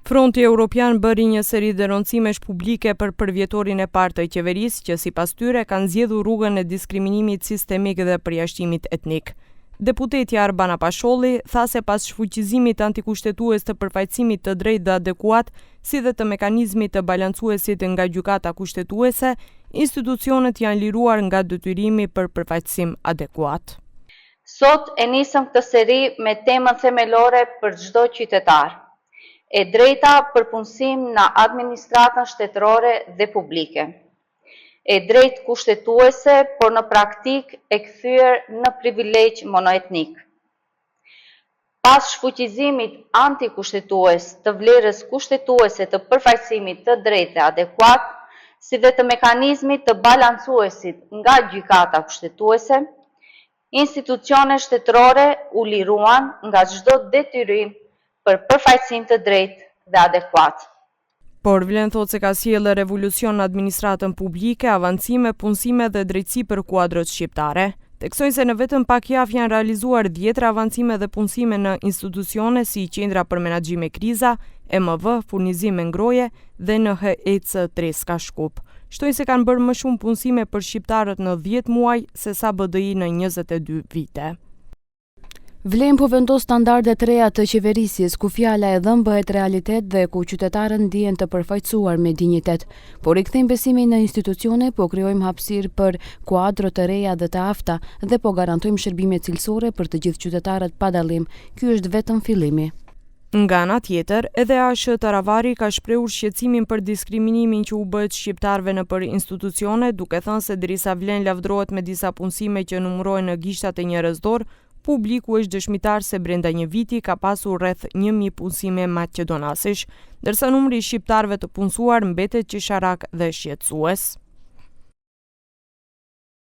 Fronti Evropian bëri një seri denoncimesh publike për përvjetorin e parë të qeverisë që sipas tyre kanë zgjedhur rrugën e diskriminimit sistemik dhe përjashtimit etnik. Deputetja Arbana Pasholli tha se pas shfuqizimit antikushtetues të përfaqësimit të drejtë dhe adekuat, si dhe të mekanizmit të balancuesit nga gjykata kushtetuese, institucionet janë liruar nga detyrimi për përfaqësim adekuat. Sot e nisëm këtë seri me temën themelore për çdo qytetar, e drejta për punësim në administratën shtetërore dhe publike, e drejtë kushtetuese, por në praktik e kthyer në privilegj monoetnik. Pas shfuqizimit antikushtetues të vlerës kushtetuese të përfaqësimit të drejtë dhe adekuat, si dhe të mekanizmit të balancuesit nga gjykata kushtetuese, institucionet shtetërore u liruan nga çdo detyrim për përfaqësim të drejtë dhe adekuat. Por vlen thot se ka sjellë revolucion në administratën publike, avancime, punësime dhe drejtësi për kuadrët shqiptare. Theksojnë se në vetëm pak javë janë realizuar 10 avancime dhe punësime në institucione si Qendra për Menaxhim me Kriza, MV, Furnizim me Ngroje dhe NHEC Treska Shkup. Shtojnë se kanë bërë më shumë punësime për shqiptarët në 10 muaj se sa BDI në 22 vite. Vlen po vendos standarde të reja të qeverisjes ku fjala e dhënë bëhet realitet dhe ku qytetarët ndihen të përfaqësuar me dinjitet. Por rikthejmë besimin në institucione, po krijojmë hapësirë për kuadro të reja dhe të afta dhe po garantojmë shërbime cilësore për të gjithë qytetarët pa dallim. Ky është vetëm fillimi. Nga ana tjetër, edhe ASH Taravari ka shprehur shqetësimin për diskriminimin që u bëhet shqiptarëve nëpër institucione, duke thënë se derisa Vlen lavdrohet me disa punësime që numërohen në gishtat e njerëzdor, publiku është dëshmitar se brenda një viti ka pasur rreth 1000 punësime maqedonasesh, ndërsa numri i shqiptarëve të punësuar mbetet qesharak dhe shqetësues.